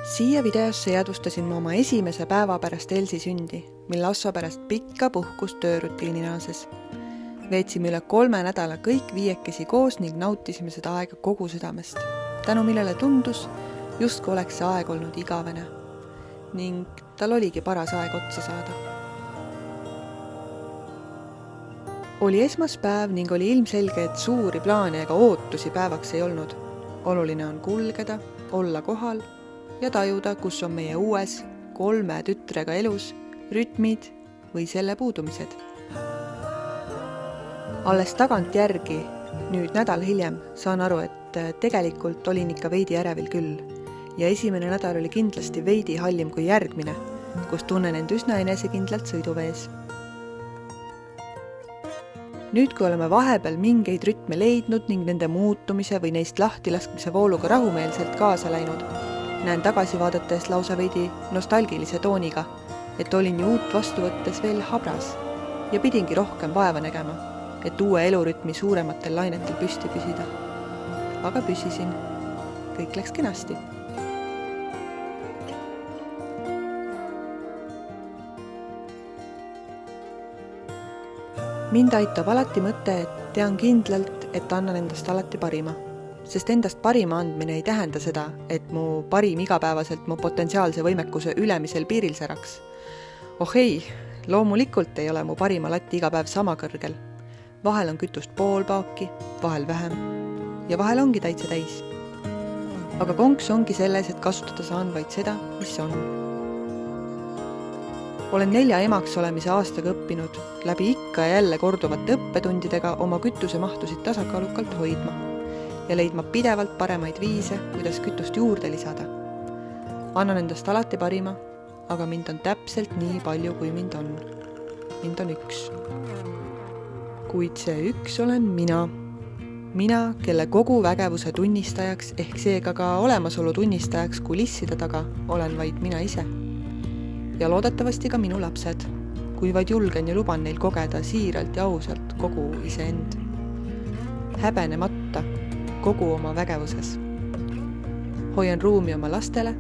Siia videosse jäädvustasin ma oma esimese päeva pärast Elsi sündi, mil Asso pärast pikka puhkust töörutiini naases. Veetsime üle 3 nädala kõik 5 koos ning nautisime seda aega kogu südamest, tänu millele tundus, justkui oleks see aeg olnud igavene. Ning tal oligi paras aeg otsa saada. Oli esmaspäev ning oli ilmselge, et suuri plaane ega ootusi päevaks ei olnud. Oluline on kulgeda, olla kohal ja tajuda, kus on meie uues 3 tütrega elus rütmid või selle puudumised. Alles tagant järgi, nüüd nädal hiljem, saan aru, et tegelikult olin ikka veidi ärevil küll ja esimene nädal oli kindlasti veidi hallim kui järgmine, kus tunnen end üsna enesekindlalt sõiduvees. Nüüd, kui oleme vahepeal mingeid rütme leidnud ning nende muutumise või neist lahtilaskmise vooluga rahumeelselt kaasa läinud, näen tagasi vaadates lausa veidi nostalgilise tooniga, et olin ju uut vastu võttes veel habras ja pidingi rohkem vaeva nägema, et uue elurütmi suurematel lainetel püsti püsida. Aga püsisin. Kõik läks kenasti. Mind aitab alati mõte, et tean kindlalt, et annan endast alati parima. Sest endast parima andmine ei tähenda seda, et mu parim igapäevaselt mu potentsiaalse võimekuse ülemisel piiril säraks. Oh ei, loomulikult ei ole mu parima latti iga päev sama kõrgel. Vahel on kütust pool paaki, vahel vähem ja vahel ongi täitsa täis. Aga konks ongi selles, et kasutada saan vaid seda, mis on. Olen 4 emaks olemise aastaga õppinud läbi ikka ja jälle korduvate õppetundidega oma kütusemahtusid tasakaalukalt hoidma ja leidma pidevalt paremaid viise, kuidas kütust juurde lisada. Annan endast alati parima, aga mind on täpselt nii palju, kui mind on. Mind on 1. Kuid see 1 olen mina. Mina, kelle kogu vägevuse tunnistajaks ehk seega ka olemasolu tunnistajaks kulisside taga olen vaid mina ise. Ja loodetavasti ka minu lapsed, kui vaid julgen ja luban neil kogeda siiralt ja ausalt kogu iseend. Häbenemata kogu oma vägevuses. Hoian ruumi oma lastele,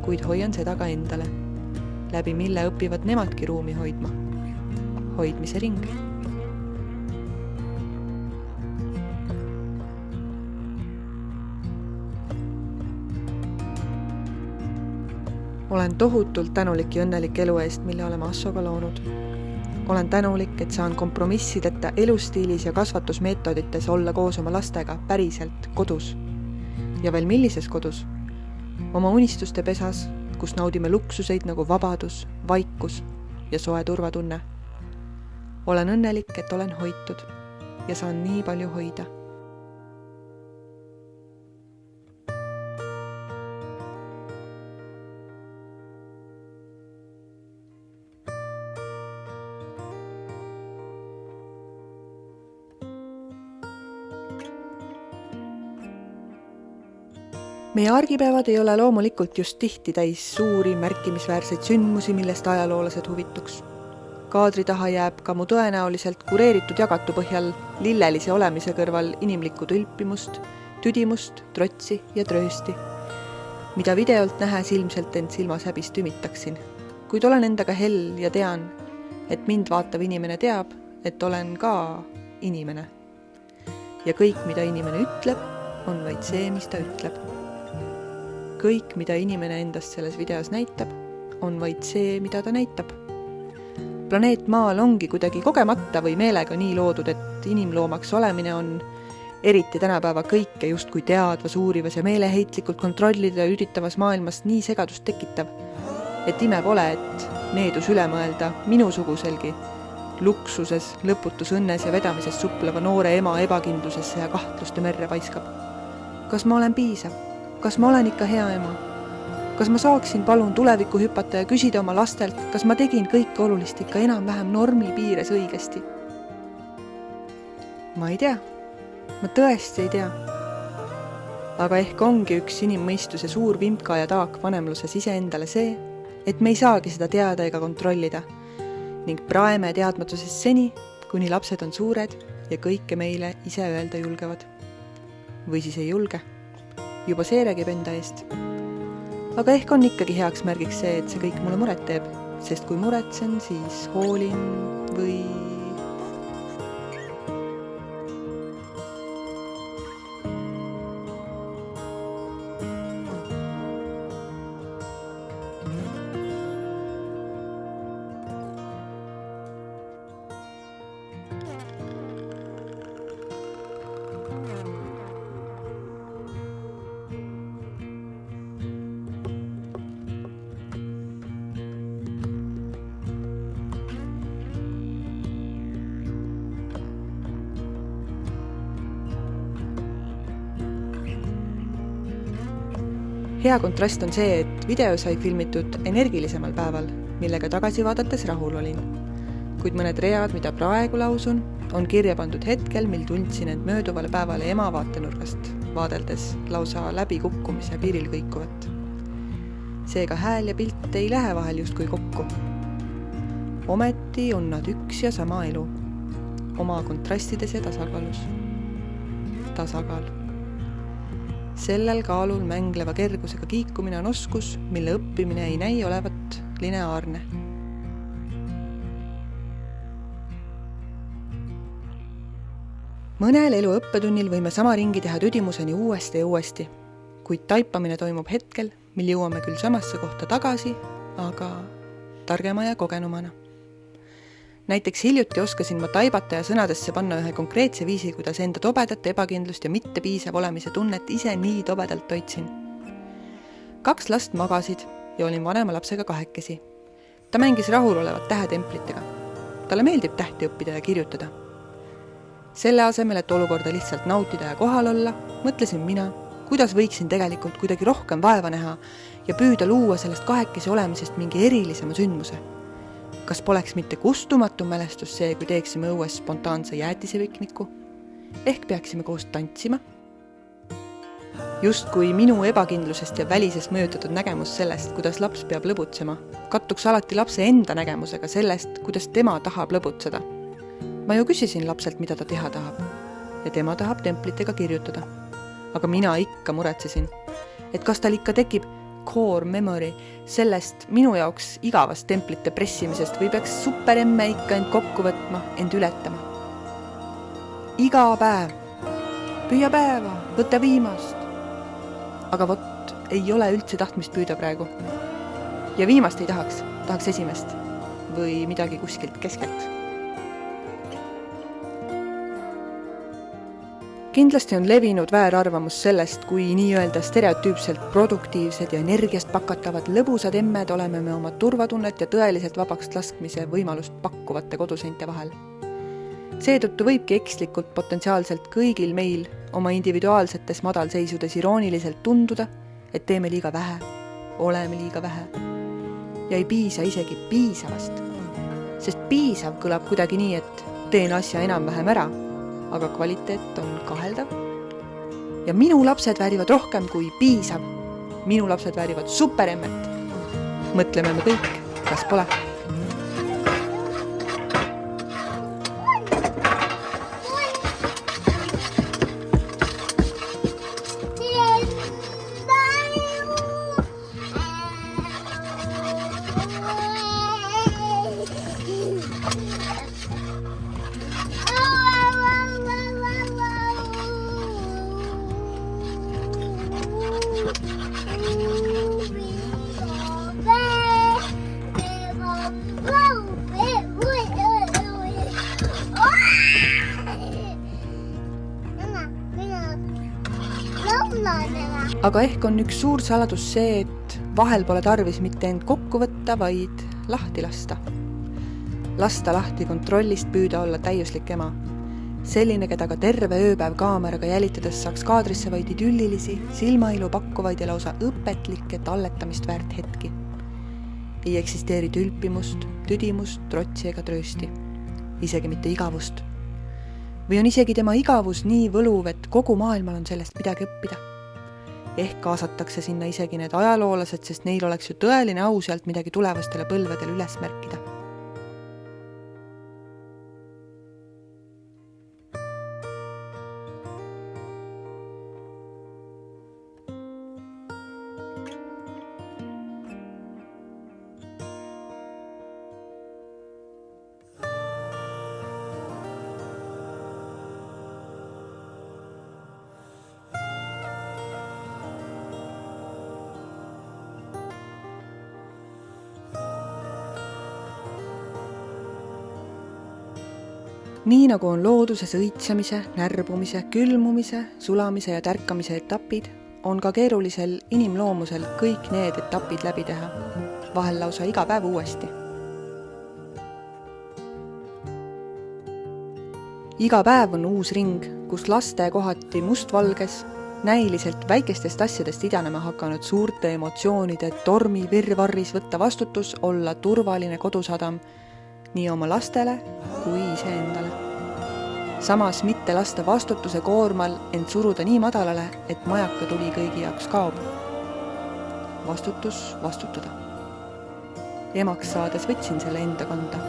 kuid hoian seda ka endale, läbi mille õpivad nemadki ruumi hoidma. Hoidmise ring. Olen tohutult tänulik ja õnnelik elu eest, mille oleme Assoga loonud. Olen tänulik, et saan kompromissideta elustiilis ja kasvatusmeetodites olla koos oma lastega päriselt kodus. Ja veel millises kodus? Oma unistuste pesas, kus naudime luksuseid nagu vabadus, vaikus ja soe turvatunne. Olen õnnelik, et olen hoitud ja saan nii palju hoida. Meie argipäevad ei ole loomulikult just tihti täis suuri märkimisväärseid sündmusi, millest ajaloolased huvituks. Kaadri taha jääb ka mu tõenäoliselt kureeritud jagatu põhjal lillelise olemise kõrval inimlikku tõlpimust, tüdimust, trotsi ja tröösti, mida videolt nähes ilmselt end silmas häbis tümitaksin. Kuid olen endaga hell ja tean, et mind vaatav inimene teab, et olen ka inimene. Ja kõik, mida inimene ütleb, on vaid see, mis ta ütleb. Kõik, mida inimene endast selles videos näitab, on vaid see, mida ta näitab. Planeet Maal ongi kuidagi kogemata või meelega nii loodud, et inimloomaks olemine on eriti tänapäeva kõike justkui teadvas, uurivas ja meeleheitlikult kontrollida üritavas maailmas nii segadust tekitav, et ime pole, et needus üle mõelda minusuguselgi luksuses, lõputus õnnes ja vedamises supleva noore ema ebakindlusesse ja kahtluste merre paiskab. Kas ma olen piisav? Kas ma olen ikka hea ema? Kas ma saaksin palun tulevikku hüpata ja küsida oma lastelt, kas ma tegin kõike olulist ikka enam-vähem normi piires õigesti? Ma ei tea. Ma tõesti ei tea. Aga ehk ongi üks inimmõistuse suur vimka ja taak vanemluses iseendale see, et me ei saagi seda teada ega kontrollida ning praeme teadmatuses seni, kuni lapsed on suured ja kõike meile ise öelda julgevad. Või siis ei julge. Juba see räägib enda eest. aga ehk on ikkagi heaks märgiks see, et see kõik mulle muret teeb, sest kui muretsen, siis hoolin või hea kontrast on see, et video sai filmitud energilisemal päeval, millega tagasi vaadates rahul olin. Kuid mõned read, mida praegu lausun, on kirja pandud hetkel, mil tundsin end mööduvale päevale ema vaatenurgast, vaadeldes lausa läbikukkumise piiril kõikuvat. Seega hääl ja pilt ei lähe vahel justkui kokku. Ometi on nad üks ja sama elu, oma kontrastides ja tasakaalus. Tasakaal. Sellel kaalul mängleva kergusega kiikumine on oskus, mille õppimine ei näi olevat lineaarne. Mõnel elu õppetunnil võime sama ringi teha tüdimuseni uuesti ja uuesti, kuid taipamine toimub hetkel, mil jõuame küll samasse kohta tagasi, aga targema ja kogenumana. Näiteks hiljuti oskasin ma taibata ja sõnadesse panna ühe konkreetse viisi, kuidas enda tobedat, ebakindlust ja mitte piisav olemise tunnet ise nii tobedalt toitsin. 2 last magasid ja olin vanema lapsega kahekesi. Ta mängis rahulolevat tähetemplitega. Talle meeldib tähti õppida ja kirjutada. Selle asemel, et olukorda lihtsalt nautida ja kohal olla, mõtlesin mina, kuidas võiksin tegelikult kuidagi rohkem vaeva näha ja püüda luua sellest kahekesi olemisest mingi erilisema sündmuse. Kas poleks mitte kustumatu mälestus see, kui teeksime õues spontaanse jäätisepikniku? Ehk peaksime koos tantsima? Just kui minu ebakindlusest ja välisest mõjutatud nägemus sellest, kuidas laps peab lõbutsema, kattuks alati lapse enda nägemusega sellest, kuidas tema tahab lõbutseda. Ma ju küsisin lapselt, mida ta teha tahab. Ja tema tahab templitega kirjutada. Aga mina ikka muretsesin, et kas tal ikka tekib core memory sellest minu jaoks igavast templite pressimisest või peaks superemme ikka end kokku võtma, end ületama. Iga päev, püüa päeva, võta viimast. Aga vot, ei ole üldse tahtmist püüda praegu. Ja viimast ei tahaks esimest või midagi kuskilt keskelt. Kindlasti on levinud väärarvamus sellest, kui nii-öelda stereotüüpselt produktiivsed ja energiast pakatavad lõbusad emmed oleme me oma turvatunnet ja tõeliselt vabaks laskmise võimalust pakkuvate koduseinte vahel. Seetõttu võibki ekslikult potentsiaalselt kõigil meil oma individuaalsetes madalseisudes irooniliselt tunduda, et teeme liiga vähe, oleme liiga vähe ja ei piisa isegi piisavast. Sest piisav kõlab kuidagi nii, et teen asja enam-vähem ära, aga kvaliteet on kaheldav. Ja minu lapsed väärivad rohkem kui piisav. Minu lapsed väärivad superemmet. Mõtleme me kõik, kas pole? Aga ehk on üks suur saladus see, et vahel pole tarvis mitte end kokku võtta, vaid lahti lasta. Lasta lahti kontrollist püüda olla täiuslik ema. Selline, keda ka terve ööpäev kaameraga jälitades saaks kaadrisse vaid idüllilisi, silmailu pakkuvaid ja lausa õpetlikke talletamist väärt hetki. Ei eksisteeri tülpimust, tüdimust, trotsi ega tröösti. Isegi mitte igavust. Või on isegi tema igavus nii võluv, et kogu maailmal on sellest midagi õppida. Ehk kaasatakse sinna isegi need ajaloolased, sest neil oleks ju tõeline au sealt midagi tulevastele põlvedele üles märkida. Nii nagu on looduses õitsemise, närbumise, külmumise, sulamise ja tärkamise etapid, on ka keerulisel inimloomusel kõik need etapid läbi teha, vahel lausa iga päev uuesti. Iga päev on uus ring, kus laste kohati mustvalges, näiliselt väikestest asjadest idanema hakanud suurte emotsioonide tormi virvarris võtta vastutus olla turvaline kodusadam nii oma lastele kui iseendale. Samas mitte lasta vastutuse koormal end suruda nii madalale, et majaka tuli kõigi jaoks kaob. Vastutus vastutada. Emaks saades võtsin selle enda kanda.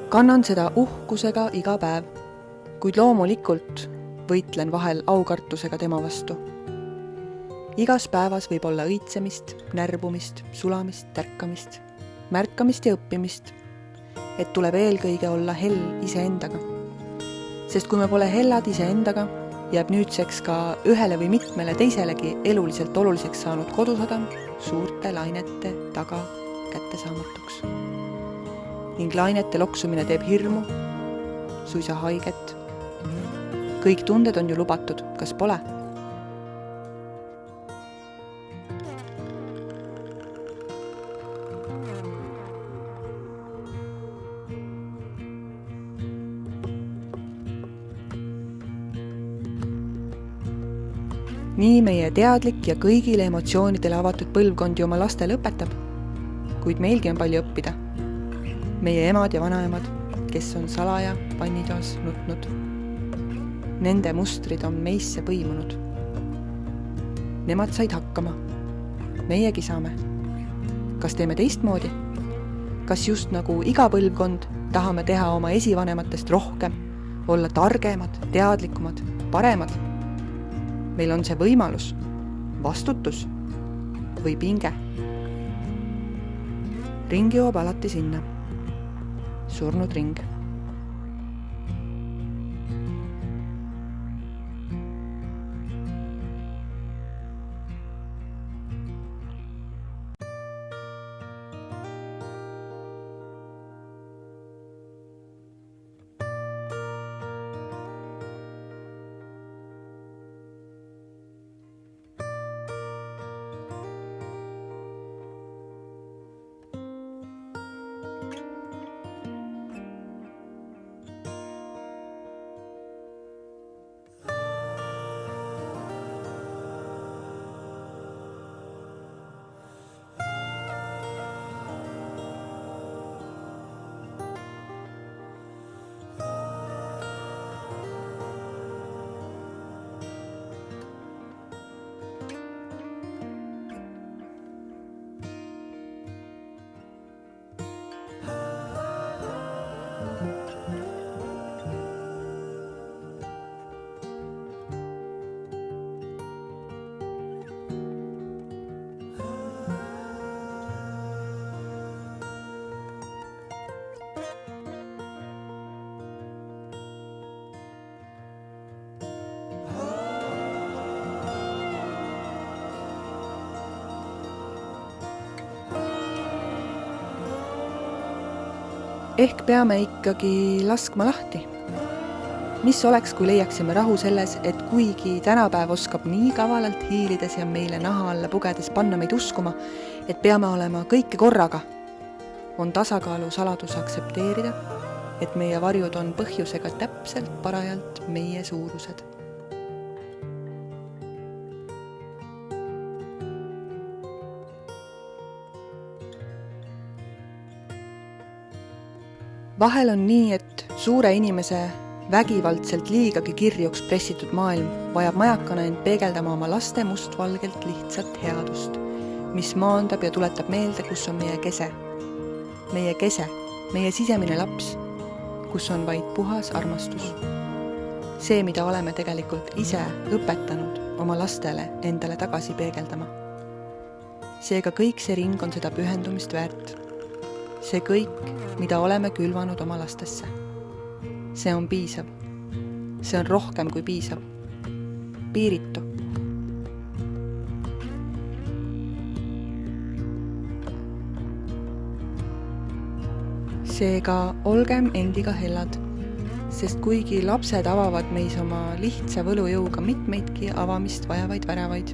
Kannan seda uhkusega iga päev, kuid loomulikult võitlen vahel aukartusega tema vastu. Igas päevas võib olla õitsemist, närbumist, sulamist, tärkamist, märkamist ja õppimist, et tuleb eelkõige olla hell iseendaga. Sest kui me pole hellad iseendaga, jääb nüüdseks ka ühele või mitmele teiselegi eluliselt oluliseks saanud kodusadam suurte lainete taga kättesaamatuks. Ning lainete loksumine teeb hirmu, suisa haiget. Kõik tunded on ju lubatud, kas pole? Nii meie teadlik ja kõigile emotsioonidele avatud põlvkondi oma lastele õpetab, kuid meilgi on palju õppida. Meie emad ja vanaemad, kes on salaja pannitoas nutnud. Nende mustrid on meisse põimunud. Nemad said hakkama. Meiegi saame. Kas teeme teistmoodi? Kas just nagu iga põlvkond tahame teha oma esivanematest rohkem, olla targemad, teadlikumad, paremad? Meil on see võimalus, vastutus või pinge. Ring jõuab alati sinna. Surnud ring. Ehk peame ikkagi laskma lahti. Mis oleks, kui leiaksime rahu selles, et kuigi tänapäev oskab nii kavalalt hiilides ja meile naha alla pugedes panna meid uskuma, et peame olema kõike korraga, on tasakaalu saladus aktsepteerida, et meie varjud on põhjusega täpselt parajalt meie suurused. Vahel on nii, et suure inimese vägivaldselt liigagi kirjuks pressitud maailm vajab majakana end peegeldama oma laste mustvalgelt lihtsat headust, mis maandab ja tuletab meelde, kus on meie kese. Meie kese, meie sisemine laps, kus on vaid puhas armastus. See, mida oleme tegelikult ise õpetanud oma lastele endale tagasi peegeldama. Seega kõik see ring on seda pühendumist väärt. See kõik, mida oleme külvanud oma lastesse. See on piisav. see on rohkem kui piisav. Piiritu. Seega olgem endiga hellad, sest kuigi lapsed avavad meis oma lihtsa võlujõuga mitmeidki avamist vajavaid väravaid,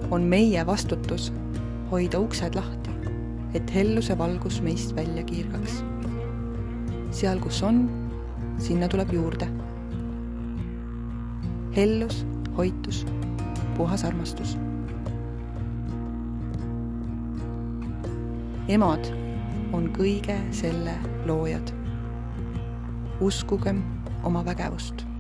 on meie vastutus hoida uksed lahti, et helluse valgus meist välja kiirgaks. Seal, kus on, sinna tuleb juurde. Hellus, hoitus, puhas armastus. Emad on kõige selle loojad. Uskugem oma vägevust.